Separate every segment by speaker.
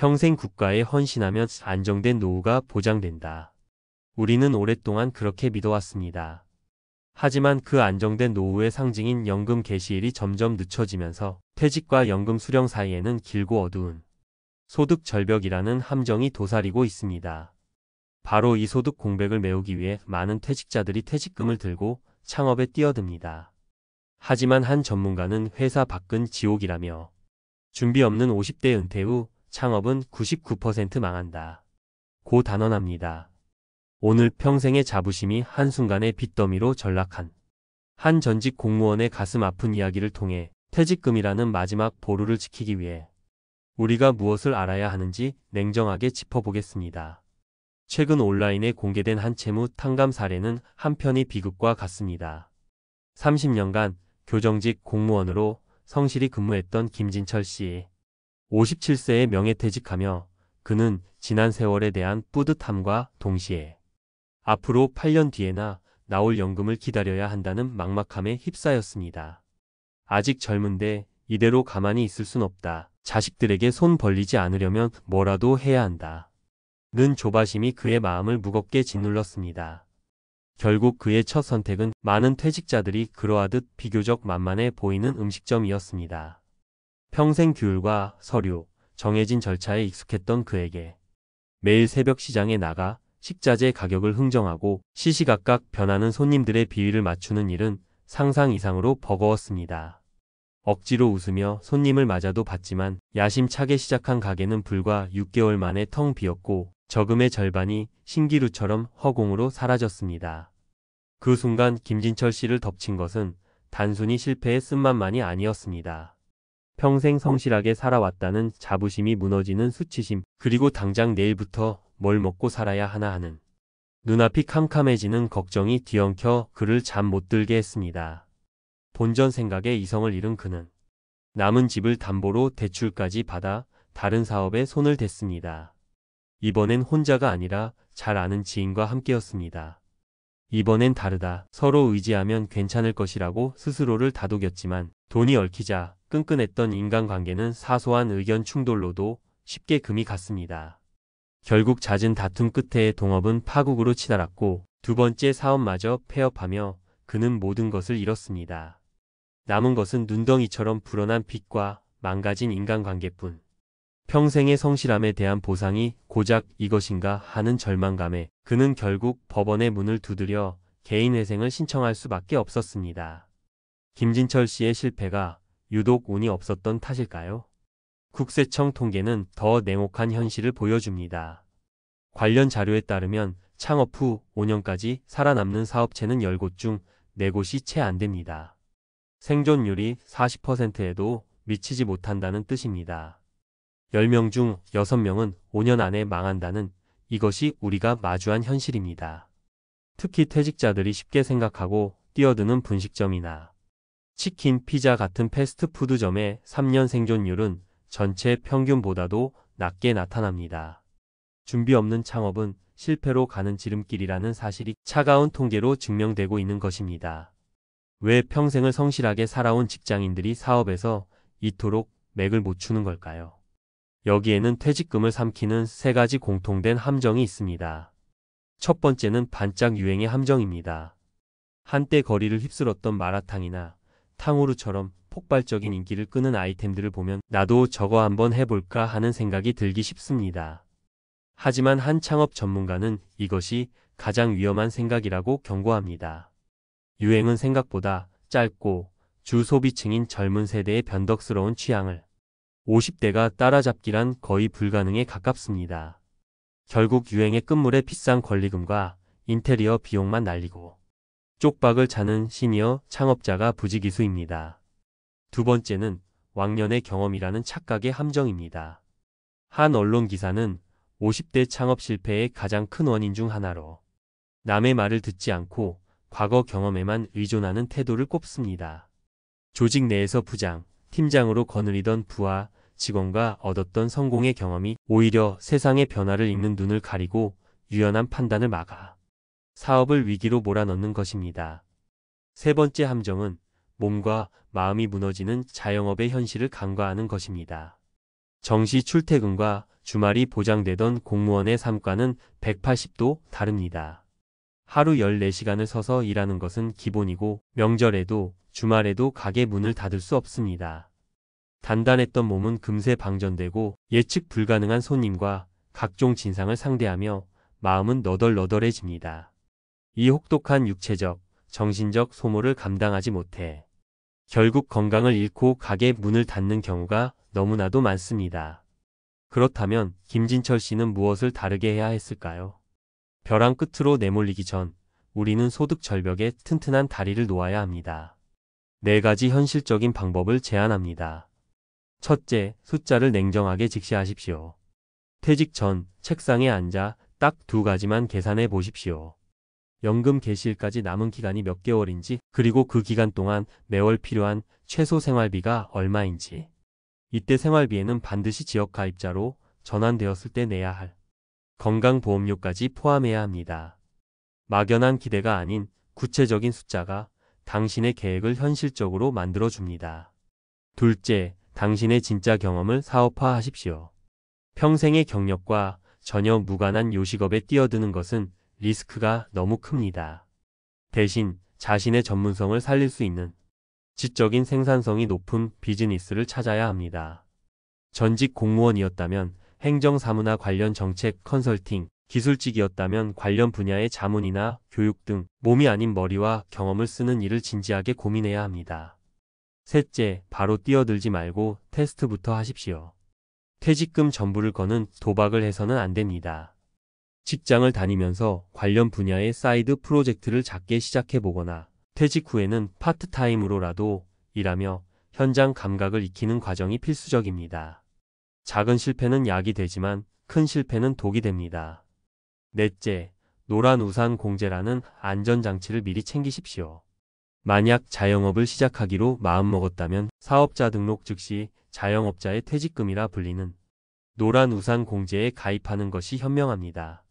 Speaker 1: 평생 국가에 헌신하면 안정된 노후가 보장된다. 우리는 오랫동안 그렇게 믿어왔습니다. 하지만 그 안정된 노후의 상징인 연금 개시일이 점점 늦춰지면서 퇴직과 연금 수령 사이에는 길고 어두운 소득 절벽이라는 함정이 도사리고 있습니다. 바로 이 소득 공백을 메우기 위해 많은 퇴직자들이 퇴직금을 들고 창업에 뛰어듭니다. 하지만 한 전문가는 회사 밖은 지옥이라며 준비 없는 50대 은퇴 후 창업은 99% 망한다 고 단언합니다. 오늘 평생의 자부심이 한순간에 빚더미로 전락한 한 전직 공무원의 가슴 아픈 이야기를 통해 퇴직금이라는 마지막 보루를 지키기 위해 우리가 무엇을 알아야 하는지 냉정하게 짚어보겠습니다. 최근 온라인에 공개된 한 채무 탕감 사례는 한편의 비극과 같습니다. 30년간 교정직 공무원으로 성실히 근무했던 김진철 씨. 57세에 명예퇴직하며 그는 지난 세월에 대한 뿌듯함과 동시에 앞으로 8년 뒤에나 나올 연금을 기다려야 한다는 막막함에 휩싸였습니다. 아직 젊은데 이대로 가만히 있을 순 없다. 자식들에게 손 벌리지 않으려면 뭐라도 해야 한다. 는 조바심이 그의 마음을 무겁게 짓눌렀습니다. 결국 그의 첫 선택은 많은 퇴직자들이 그러하듯 비교적 만만해 보이는 음식점이었습니다. 평생 규율과 서류, 정해진 절차에 익숙했던 그에게 매일 새벽 시장에 나가 식자재 가격을 흥정하고 시시각각 변하는 손님들의 비위를 맞추는 일은 상상 이상으로 버거웠습니다. 억지로 웃으며 손님을 맞아도 받지만 야심차게 시작한 가게는 불과 6개월 만에 텅 비었고 저금의 절반이 신기루처럼 허공으로 사라졌습니다. 그 순간 김진철 씨를 덮친 것은 단순히 실패의 쓴맛만이 아니었습니다. 평생 성실하게 살아왔다는 자부심이 무너지는 수치심, 그리고 당장 내일부터 뭘 먹고 살아야 하나 하는 눈앞이 캄캄해지는 걱정이 뒤엉켜 그를 잠 못 들게 했습니다. 본전 생각에 이성을 잃은 그는 남은 집을 담보로 대출까지 받아 다른 사업에 손을 댔습니다. 이번엔 혼자가 아니라 잘 아는 지인과 함께였습니다. 이번엔 다르다. 서로 의지하면 괜찮을 것이라고 스스로를 다독였지만 돈이 얽히자 끈끈했던 인간관계는 사소한 의견 충돌로도 쉽게 금이 갔습니다. 결국 잦은 다툼 끝에 동업은 파국으로 치달았고 두 번째 사업마저 폐업하며 그는 모든 것을 잃었습니다. 남은 것은 눈덩이처럼 불어난 빚과 망가진 인간관계뿐. 평생의 성실함에 대한 보상이 고작 이것인가 하는 절망감에 그는 결국 법원의 문을 두드려 개인회생을 신청할 수밖에 없었습니다. 김진철 씨의 실패가 유독 운이 없었던 탓일까요? 국세청 통계는 더 냉혹한 현실을 보여줍니다. 관련 자료에 따르면 창업 후 5년까지 살아남는 사업체는 10곳 중 4곳이 채 안 됩니다. 생존율이 40%에도 미치지 못한다는 뜻입니다. 10명 중 6명은 5년 안에 망한다는 이것이 우리가 마주한 현실입니다. 특히 퇴직자들이 쉽게 생각하고 뛰어드는 분식점이나 치킨, 피자 같은 패스트푸드점의 3년 생존율은 전체 평균보다도 낮게 나타납니다. 준비 없는 창업은 실패로 가는 지름길이라는 사실이 차가운 통계로 증명되고 있는 것입니다. 왜 평생을 성실하게 살아온 직장인들이 사업에서 이토록 맥을 못 추는 걸까요? 여기에는 퇴직금을 삼키는 3가지 공통된 함정이 있습니다. 첫 번째는 반짝 유행의 함정입니다. 한때 거리를 휩쓸었던 마라탕이나 탕후루처럼 폭발적인 인기를 끄는 아이템들을 보면 나도 저거 한번 해볼까 하는 생각이 들기 쉽습니다. 하지만 한 창업 전문가는 이것이 가장 위험한 생각이라고 경고합니다. 유행은 생각보다 짧고 주 소비층인 젊은 세대의 변덕스러운 취향을 50대가 따라잡기란 거의 불가능에 가깝습니다. 결국 유행의 끝물에 비싼 권리금과 인테리어 비용만 날리고 쪽박을 차는 시니어 창업자가 부지기수입니다. 두 번째는 왕년의 경험이라는 착각의 함정입니다. 한 언론 기사는 50대 창업 실패의 가장 큰 원인 중 하나로 남의 말을 듣지 않고 과거 경험에만 의존하는 태도를 꼽습니다. 조직 내에서 부장, 팀장으로 거느리던 부하 직원과 얻었던 성공의 경험이 오히려 세상의 변화를 읽는 눈을 가리고 유연한 판단을 막아 사업을 위기로 몰아넣는 것입니다. 세 번째 함정은 몸과 마음이 무너지는 자영업의 현실을 간과하는 것입니다. 정시 출퇴근과 주말이 보장되던 공무원의 삶과는 180도 다릅니다. 하루 14시간을 서서 일하는 것은 기본이고 명절에도 주말에도 가게 문을 닫을 수 없습니다. 단단했던 몸은 금세 방전되고 예측 불가능한 손님과 각종 진상을 상대하며 마음은 너덜너덜해집니다. 이 혹독한 육체적, 정신적 소모를 감당하지 못해 결국 건강을 잃고 가게 문을 닫는 경우가 너무나도 많습니다. 그렇다면 김진철 씨는 무엇을 다르게 해야 했을까요? 벼랑 끝으로 내몰리기 전 우리는 소득 절벽에 튼튼한 다리를 놓아야 합니다. 4가지 현실적인 방법을 제안합니다. 첫째, 숫자를 냉정하게 직시하십시오. 퇴직 전 책상에 앉아 딱 2가지만 계산해 보십시오. 연금 개시일까지 남은 기간이 몇 개월인지, 그리고 그 기간 동안 매월 필요한 최소 생활비가 얼마인지. 이때 생활비에는 반드시 지역가입자로 전환되었을 때 내야 할 건강보험료까지 포함해야 합니다. 막연한 기대가 아닌 구체적인 숫자가 당신의 계획을 현실적으로 만들어줍니다. 둘째, 당신의 진짜 경험을 사업화하십시오. 평생의 경력과 전혀 무관한 요식업에 뛰어드는 것은 리스크가 너무 큽니다. 대신 자신의 전문성을 살릴 수 있는 지적인 생산성이 높은 비즈니스를 찾아야 합니다. 전직 공무원이었다면 행정사무나 관련 정책 컨설팅, 기술직이었다면 관련 분야의 자문이나 교육 등 몸이 아닌 머리와 경험을 쓰는 일을 진지하게 고민해야 합니다. 셋째, 바로 뛰어들지 말고 테스트부터 하십시오. 퇴직금 전부를 거는 도박을 해서는 안 됩니다. 직장을 다니면서 관련 분야의 사이드 프로젝트를 작게 시작해보거나 퇴직 후에는 파트타임으로라도 일하며 현장 감각을 익히는 과정이 필수적입니다. 작은 실패는 약이 되지만 큰 실패는 독이 됩니다. 넷째, 노란 우산 공제라는 안전장치를 미리 챙기십시오. 만약 자영업을 시작하기로 마음먹었다면 사업자 등록 즉시 자영업자의 퇴직금이라 불리는 노란 우산 공제에 가입하는 것이 현명합니다.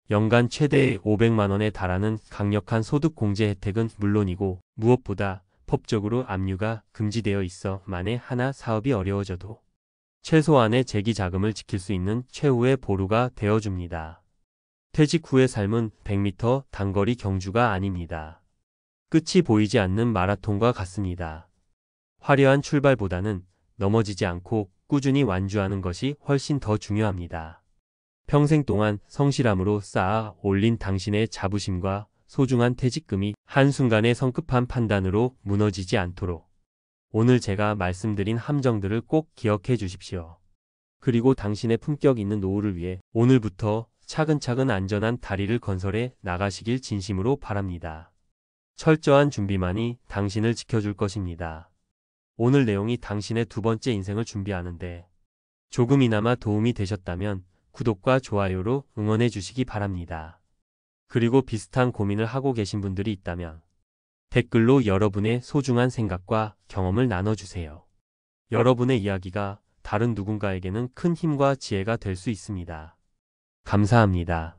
Speaker 1: 연간 최대 500만 원에 달하는 강력한 소득 공제 혜택은 물론이고 무엇보다 법적으로 압류가 금지되어 있어 만에 하나 사업이 어려워져도 최소한의 재기 자금을 지킬 수 있는 최후의 보루가 되어줍니다. 퇴직 후의 삶은 100m 단거리 경주가 아닙니다. 끝이 보이지 않는 마라톤과 같습니다. 화려한 출발보다는 넘어지지 않고 꾸준히 완주하는 것이 훨씬 더 중요합니다. 평생 동안 성실함으로 쌓아 올린 당신의 자부심과 소중한 퇴직금이 한순간의 성급한 판단으로 무너지지 않도록 오늘 제가 말씀드린 함정들을 꼭 기억해 주십시오. 그리고 당신의 품격 있는 노후를 위해 오늘부터 차근차근 안전한 다리를 건설해 나가시길 진심으로 바랍니다. 철저한 준비만이 당신을 지켜줄 것입니다. 오늘 내용이 당신의 2번째 인생을 준비하는데 조금이나마 도움이 되셨다면 구독과 좋아요로 응원해 주시기 바랍니다. 그리고 비슷한 고민을 하고 계신 분들이 있다면 댓글로 여러분의 소중한 생각과 경험을 나눠주세요. 여러분의 이야기가 다른 누군가에게는 큰 힘과 지혜가 될 수 있습니다. 감사합니다.